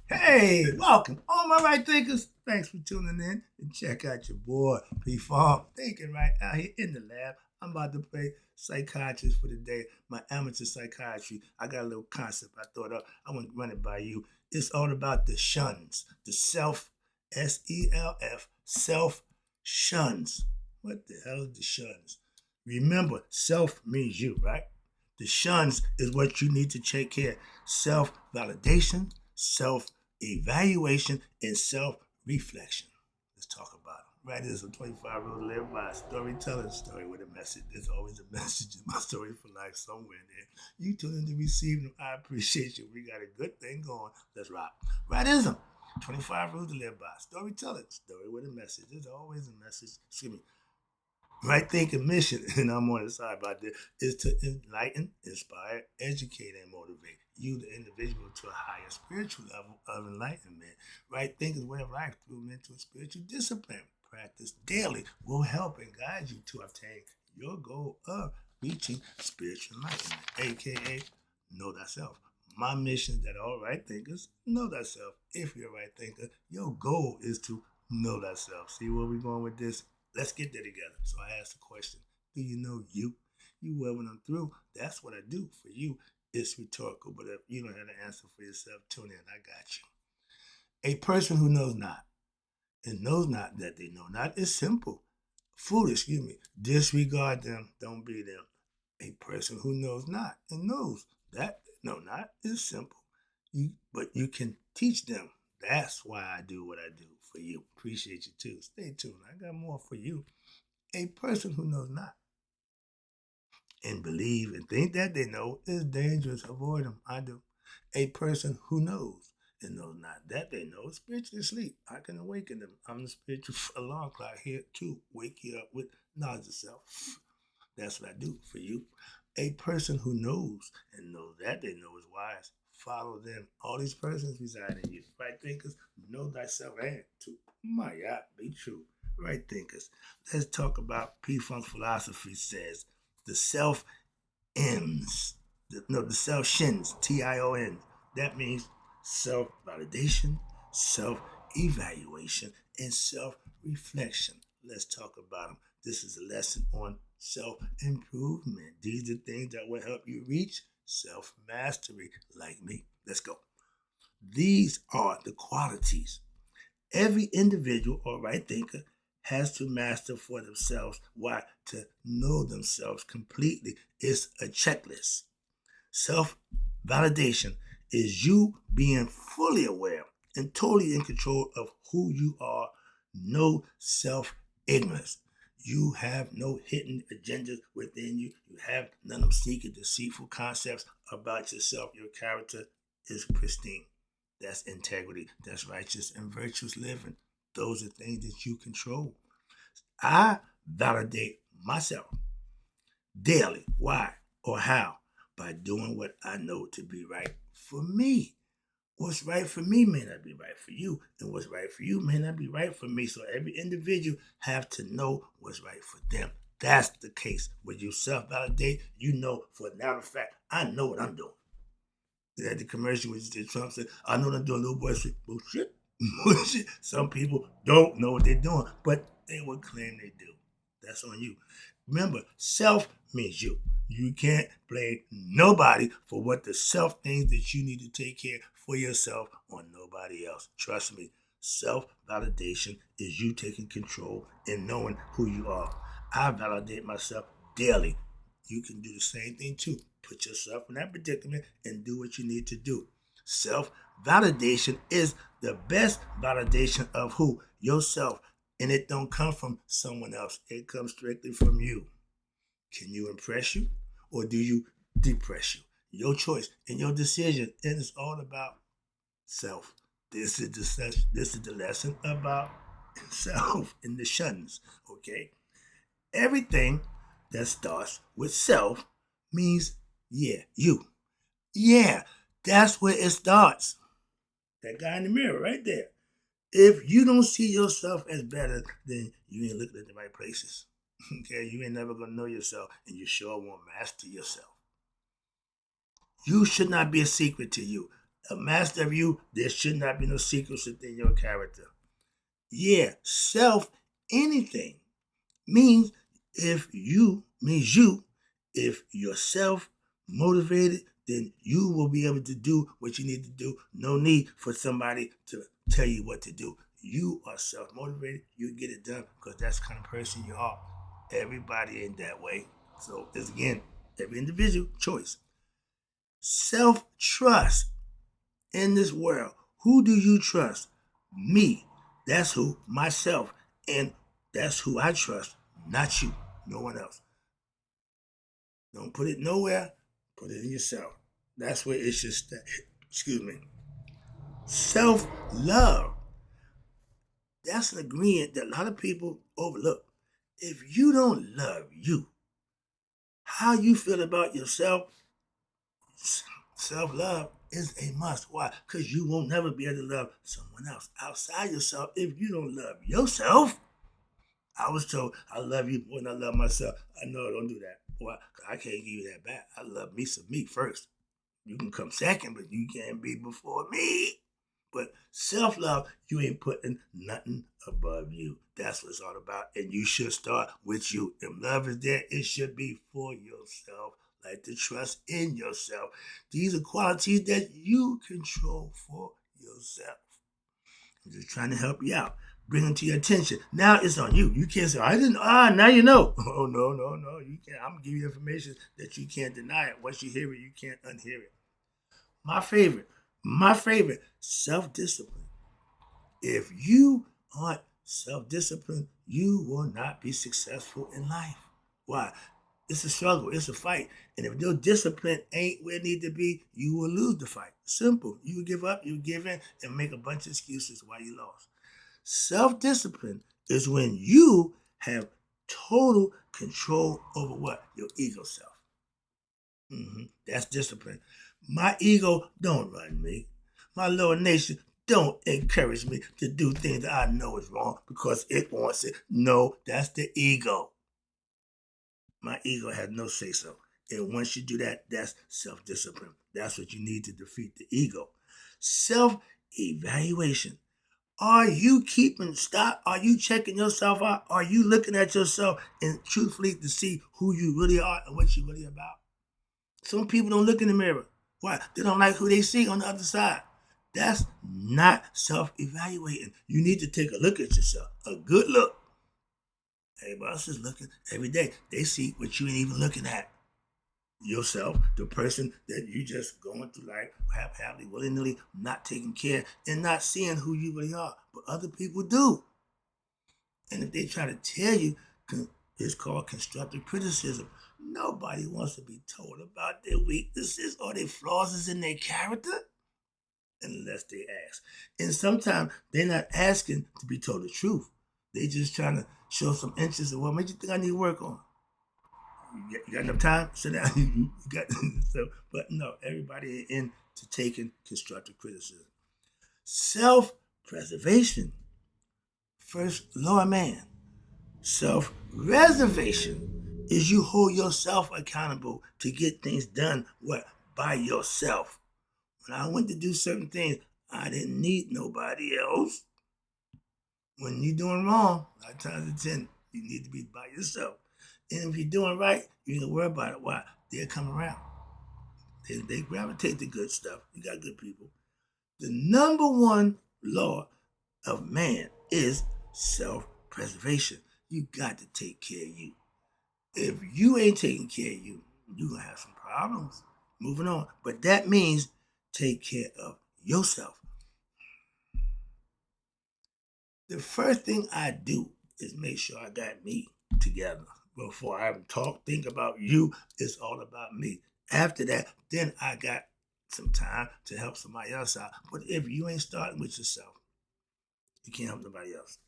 Hey, welcome, all my right thinkers. Thanks for tuning in and check out your boy P Farm thinking right out here in the lab. I'm about to play psychiatrist for the day. My amateur psychiatry. I got a little concept I thought of. I want to run it by you. It's all about the shuns, the self, SELF, self shuns. What the hell is the shuns? Remember, self means you, right? The shuns is what you need to take care. Self validation, self evaluation, and self reflection. Let's talk about it. Right, this is a 25 rule to live by, storytelling story with a message. There's always a message in my story for life somewhere in there. You tune in to receive them. I appreciate you. We got a good thing going. Let's rock. Rightism. 25 rules to live by. Storytelling story with a message. There's always a message. Excuse me. Right thinking mission, and I'm on the side about this, is to enlighten, inspire, educate, and motivate you, the individual, to a higher spiritual level of enlightenment. Right thinking way of life through mental and spiritual discipline. Practice daily will help and guide you to obtain your goal of reaching spiritual enlightenment, aka know thyself. My mission is that all right thinkers know thyself. If you're a right thinker, your goal is to know thyself. See where we're going with this? Let's get there together. So I asked the question, do you know you? You will when I'm through. That's what I do for you. It's rhetorical, but if you don't have the answer for yourself, tune in. I got you. A person who knows not and knows not that they know not is simple. Foolish, excuse me. Disregard them, don't be them. A person who knows not and knows that they know not is simple. But you can teach them. That's why I do what I do for you. Appreciate you too. Stay tuned. I got more for you. A person who knows not and believe and think that they know is dangerous. Avoid them. I do. A person who knows and knows not that they know is spiritually asleep. I can awaken them. I'm the spiritual alarm clock here to wake you up with knowledge of self. That's what I do for you. A person who knows and knows that they know is wise. Follow them. All these persons reside in you. Right thinkers, know thyself and to my God, be true. Right thinkers. Let's talk about P Funk's philosophy says the self ends. The self shins, Tion. That means self validation, self evaluation, and self reflection. Let's talk about them. This is a lesson on self improvement. These are things that will help you reach self mastery, like me. Let's go. These are the qualities every individual or right thinker has to master for themselves. Why? To know themselves completely. It's a checklist. Self validation is you being fully aware and totally in control of who you are. No self ignorance. You have no hidden agendas within you. You have none of secret, deceitful concepts about yourself. Your character is pristine. That's integrity. That's righteous and virtuous living. Those are things that you control. I validate myself daily. Why or how? By doing what I know to be right for me. What's right for me may not be right for you, and what's right for you may not be right for me. So every individual have to know what's right for them. That's the case. When you self-validate, you know for a matter of fact, I know what I'm doing. At the commercial which Trump said, I know what I'm doing, little boy said, bullshit. Bullshit. Some people don't know what they're doing, but they will claim they do. That's on you. Remember, self means you. You can't blame nobody for what the self things that you need to take care for yourself on nobody else. Trust me, self validation is you taking control and knowing who you are. I validate myself daily. You can do the same thing too. Put yourself in that predicament and do what you need to do. Self validation is the best validation of who? Yourself. And it don't come from someone else. It comes strictly from you. Can you impress you or do you depress you? Your choice and your decision. And it's all about self. This is the lesson about self in the shuns. Okay? Everything that starts with self means yeah, you. Yeah, that's where it starts. That guy in the mirror right there. If you don't see yourself as better, then you ain't looking at the right places. Okay, you ain't never gonna know yourself, and you sure won't master yourself. You should not be a secret to you. A master of you, there should not be no secrets within your character. Yeah, self anything means means you. If you're self motivated, then you will be able to do what you need to do. No need for somebody to tell you what to do. You are self motivated. You get it done because that's the kind of person you are. Everybody ain't that way. So it's again every individual choice. Self trust in this world. Who do you trust? Me. That's who, myself. And that's who I trust, not you, no one else. Don't put it nowhere, put it in yourself. That's where it should stay. Excuse me. Self love. That's an ingredient that a lot of people overlook. If you don't love you, how you feel about yourself, self love is a must. Why? Because you won't never be able to love someone else outside yourself if you don't love yourself. I was told I love you more than I love myself. I know I don't do that. Why? I can't give you that back. I love me some me first. You can come second, but you can't be before me. But self-love, you ain't putting nothing above you. That's what it's all about. And you should start with you. If love is there, it should be for yourself. Like the trust in yourself. These are qualities that you control for yourself. I'm just trying to help you out. Bring them to your attention. Now it's on you. You can't say, I didn't, now you know. Oh, no. You can't. I'm going to give you information that you can't deny it. Once you hear it, you can't unhear it. My favorite, self-discipline. If you aren't self-disciplined, you will not be successful in life. Why? It's a struggle. It's a fight. And if your discipline ain't where it need to be, you will lose the fight. Simple. You give up, you give in, and make a bunch of excuses why you lost. Self-discipline is when you have total control over what? Your ego self. That's discipline. My ego don't run me. My lower nation don't encourage me to do things that I know is wrong because it wants it. No, that's the ego. My ego has no say so. And once you do that, that's self-discipline. That's what you need to defeat the ego. Self-evaluation. Are you keeping stop? Are you checking yourself out? Are you looking at yourself and truthfully to see who you really are and what you're really about? Some people don't look in the mirror. Why? They don't like who they see on the other side. That's not self-evaluating. You need to take a look at yourself. A good look. Everybody else is looking every day. They see what you ain't even looking at. Yourself, the person that you just going through life, happily, willy-nilly, not taking care and not seeing who you really are. But other people do. And if they try to tell you, it's called constructive criticism. Nobody wants to be told about their weaknesses or their flaws in their character unless they ask. And sometimes they're not asking to be told the truth. They just trying to show some interest in what makes you think I need to work on. You got enough time? Sit down. You got but no, everybody into taking constructive criticism. Self-preservation. First law of man. Self-reservation is you hold yourself accountable to get things done by yourself. When I went to do certain things, I didn't need nobody else. When you're doing wrong, 9 times out of 10, you need to be by yourself. And if you're doing right, you don't worry about it. Why? They'll come around. They gravitate to good stuff. You got good people. The number one law of man is self-preservation. You got to take care of you. If you ain't taking care of you, you're going to have some problems. Moving on. But that means take care of yourself. The first thing I do is make sure I got me together. Before I think about you, it's all about me. After that, then I got some time to help somebody else out. But if you ain't starting with yourself, you can't help nobody else.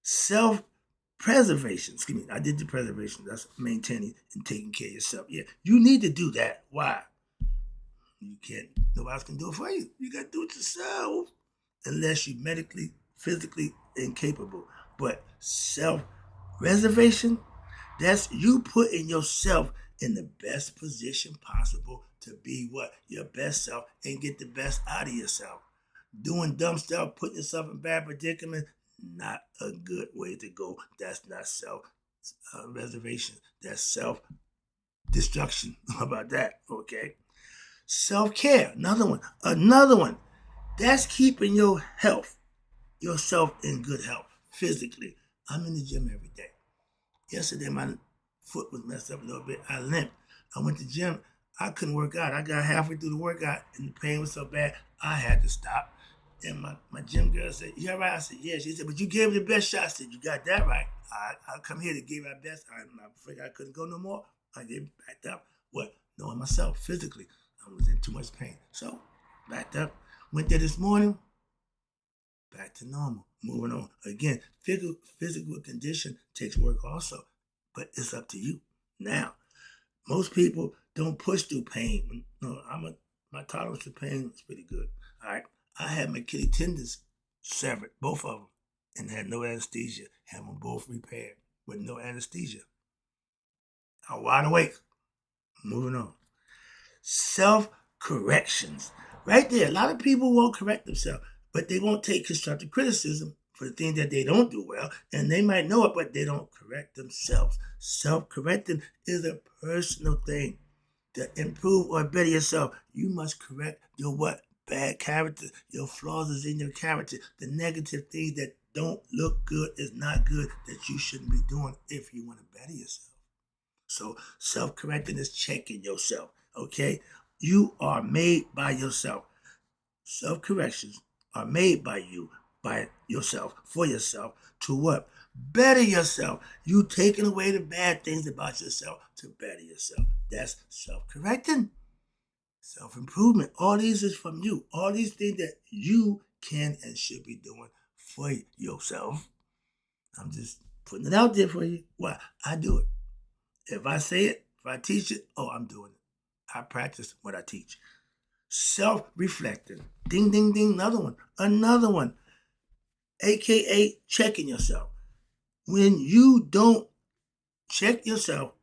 Self-preservation. I did the preservation. That's maintaining and taking care of yourself. Yeah, you need to do that. Why? You can't. Nobody else can do it for you. You got to do it yourself. Unless you're medically, physically incapable. But self-reservation, that's you putting yourself in the best position possible to be what? Your best self and get the best out of yourself. Doing dumb stuff, putting yourself in bad predicament, not a good way to go. That's not self-reservation. That's self-destruction. How about that? Okay. Self-care, another one. Another one. That's keeping your health, yourself in good health, physically. I'm in the gym every day. Yesterday, my foot was messed up a little bit. I limped. I went to the gym. I couldn't work out. I got halfway through the workout, and the pain was so bad, I had to stop. And my gym girl said, "You all right?" I said, "Yeah." She said, "But you gave it the best shot." I said, "You got that right. I come here to give my best. I'm afraid I couldn't go no more. I get backed up. What? Knowing myself physically. I was in too much pain. So, backed up. Went there this morning. Back to normal. Moving on. Again, physical condition takes work also. But it's up to you. Now, most people don't push through pain. No, my tolerance to pain is pretty good. All right. I had my Achilles tendons severed, both of them, and had no anesthesia. Had them both repaired with no anesthesia. I'm wide awake. Moving on. Self-corrections. Right there. A lot of people won't correct themselves, but they won't take constructive criticism for the things that they don't do well, and they might know it, but they don't correct themselves. Self-correcting is a personal thing. To improve or better yourself, you must correct your what? Bad character. Your flaws is in your character. The negative things that don't look good is not good, that you shouldn't be doing if you want to better yourself. So self-correcting is checking yourself, okay? You are made by yourself. Self-corrections are made by you, by yourself, for yourself, to what? Better yourself. You taking away the bad things about yourself to better yourself. That's self-correcting. Self-improvement. All these is from you. All these things that you can and should be doing for yourself. I'm just putting it out there for you. Why? I do it. If I say it, if I teach it, I'm doing it. I practice what I teach. Self-reflecting. Ding, ding, ding. Another one. Another one. AKA checking yourself. When you don't check yourself,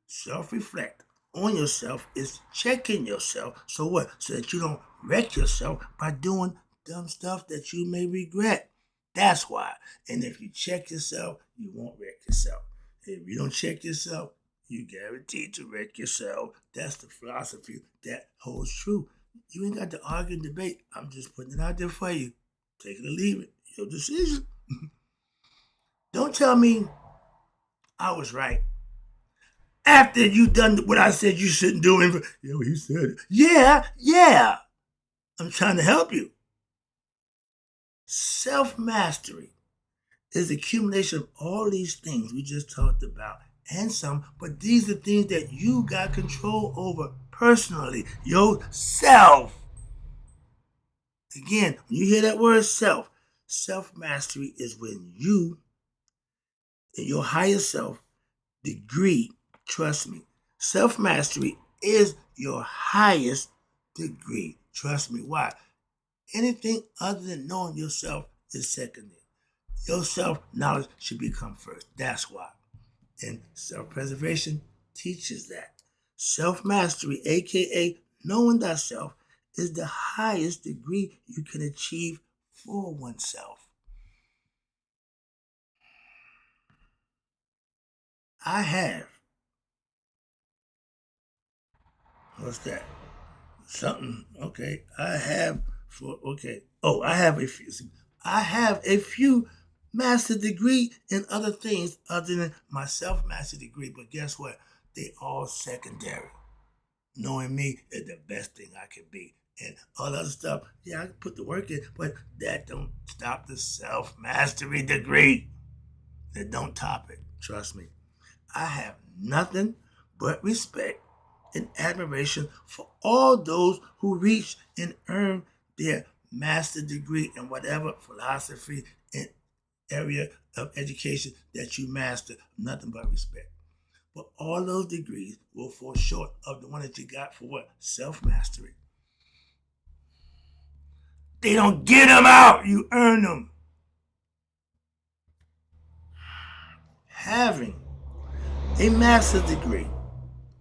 self-reflect on yourself is checking yourself. So what? So that you don't wreck yourself by doing dumb stuff that you may regret. That's why. And if you check yourself, you won't wreck yourself. If you don't check yourself, you guaranteed to wreck yourself. That's the philosophy that holds true. You ain't got to argue and debate. I'm just putting it out there for you. Take it or leave it. Your decision. Don't tell me I was right. After you done what I said you shouldn't do. He said it. Yeah. I'm trying to help you. Self-mastery is the accumulation of all these things we just talked about and some, but these are things that you got control over personally, yourself. Again, when you hear that word self-mastery is when you, in your higher self, degree, trust me, self-mastery is your highest degree. Trust me. Why? Anything other than knowing yourself is secondary. Your self-knowledge should become first. That's why. And self-preservation teaches that. Self-mastery, aka knowing thyself, is the highest degree you can achieve for oneself. I have. What's that? Something. Okay. I have a few master degree in other things other than my self-master degree. But guess what? They all secondary. Knowing me is the best thing I can be. And all other stuff, I can put the work in, but that don't stop the self-mastery degree. That don't top it. Trust me. I have nothing but respect and admiration for all those who reach and earn their master degree in whatever philosophy and area of education that you master. Nothing but respect. But all those degrees will fall short of the one that you got for what? Self-mastery. They don't get them out. You earn them. Having a master's degree,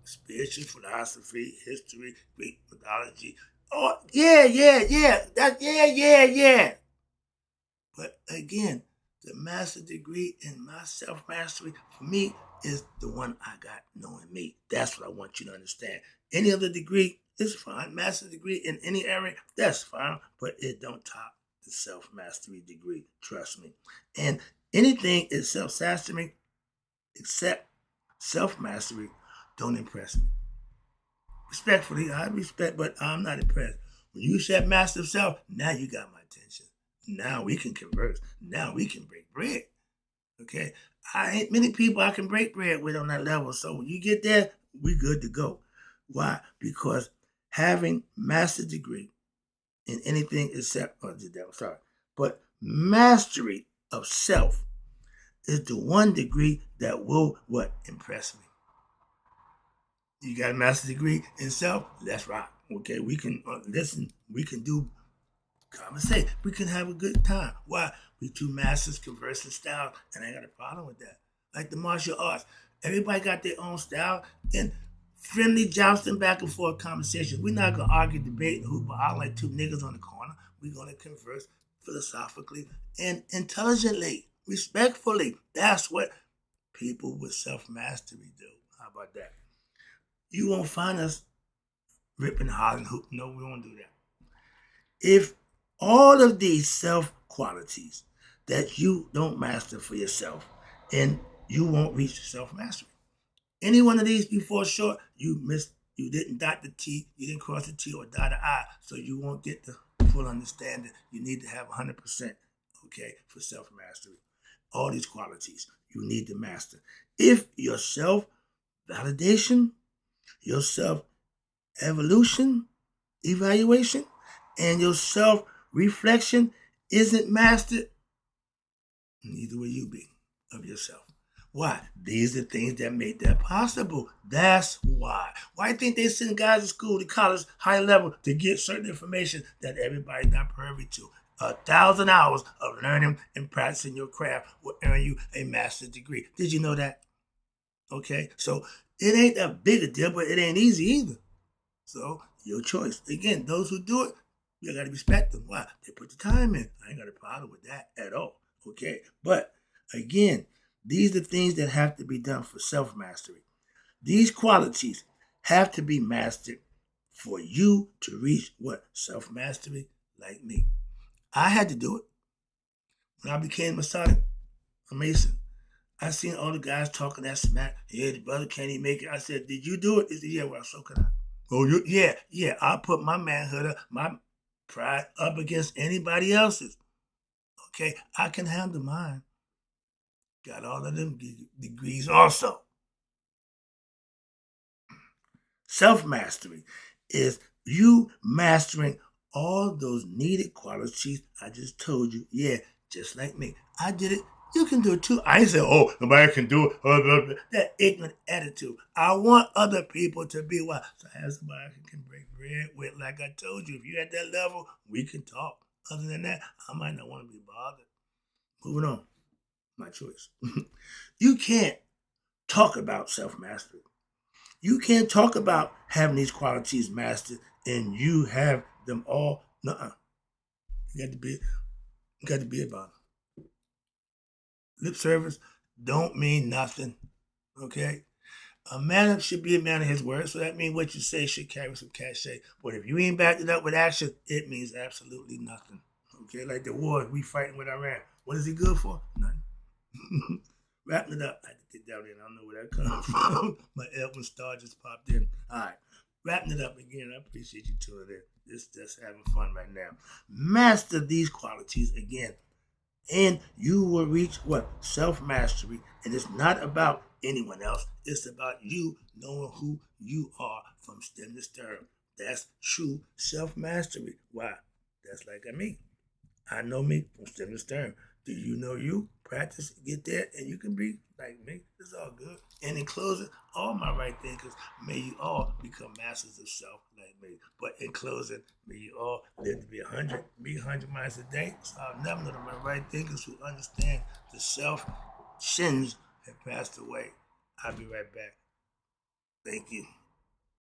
spiritual philosophy, history, Greek mythology. Oh, yeah. Yeah. But again, the master degree in my self-mastery, for me, is the one I got knowing me. That's what I want you to understand. Any other degree is fine. Master degree in any area, that's fine. But it don't top the self-mastery degree. Trust me. And anything is self-mastery except self-mastery don't impress me. Respectfully, I respect, but I'm not impressed. When you said master of self, now you got my attention. Now we can converse. Now we can break bread. Okay? I ain't many people I can break bread with on that level. So when you get there, we good to go. Why? Because having master degree in anything except, but mastery of self is the one degree that will impress me. You got a master's degree in self? Let's rock. Okay, we can listen. We can do conversation. We can have a good time. Why? We two masters conversing style, and I ain't got a problem with that. Like the martial arts, everybody got their own style and friendly jousting back and forth conversation. We're not gonna argue, debate, and hoop out like two niggas on the corner. We're gonna converse philosophically and intelligently, respectfully. That's what people with self mastery do. How about that? You won't find us ripping, hollering, hooping. No, we won't do that. If all of these self qualities that you don't master for yourself, and you won't reach self mastery. Any one of these before short, you missed. You didn't dot the T, you didn't cross the T or dot the I, so you won't get the full understanding. You need to have 100%, okay, for self mastery. All these qualities you need to master. If your self validation, your self evaluation, and your self reflection isn't mastered, neither will you be of yourself. Why? These are things that make that possible. That's why. Why think they send guys to school, to college, high level to get certain information that everybody's not privy to? 1,000 hours of learning and practicing your craft will earn you a master's degree. Did you know that? Okay, so it ain't a big a deal, but it ain't easy either. So your choice. Again, those who do it, you gotta respect them. Why? They put the time in. I ain't got a problem with that at all. Okay, but again, these are things that have to be done for self-mastery. These qualities have to be mastered for you to reach what? Self-mastery like me. I had to do it. When I became a Mason, I seen all the guys talking that smack. Yeah, the brother can't even make it. I said, did you do it? He said, yeah, well, so can I. Oh, yeah. I put my manhood, my pride up against anybody else's. Okay, I can handle mine. Got all of them degrees also. Self-mastery is you mastering all those needed qualities I just told you. Yeah, just like me. I did it. You can do it too. I ain't say, oh, nobody can do it. That ignorant attitude. I want other people to be what? So I have somebody I can break bread with. Like I told you, if you're at that level, we can talk. Other than that, I might not want to be bothered. Moving on. My choice. You can't talk about self-mastery. You can't talk about having these qualities mastered and you have them all. Nuh-uh. You got to be about it. Lip service don't mean nothing. Okay? A man should be a man of his word, so that means what you say should carry some cachet. But if you ain't backed it up with action, it means absolutely nothing. Okay, like the war we fighting with Iran. What is he good for? Nothing. Wrapping it up. I had to get down there. I don't know where that comes from. My Elvin star just popped in. All right. Wrapping it up again. I appreciate you tuning in. This just having fun right now. Master these qualities again. And you will reach what? Self-mastery. And it's not about anyone else. It's about you knowing who you are from stem to stern. That's true self-mastery. Why? That's like me. I know me from stem to stern. Do you know you? Practice, get there, and you can be like me. It's all good. And in closing, all my right thinkers, may you all become masters of self like me. But in closing, may you all live to be 100, be 100 miles a day. So I'll never know my right thinkers who understand the self sins have passed away. I'll be right back. Thank you.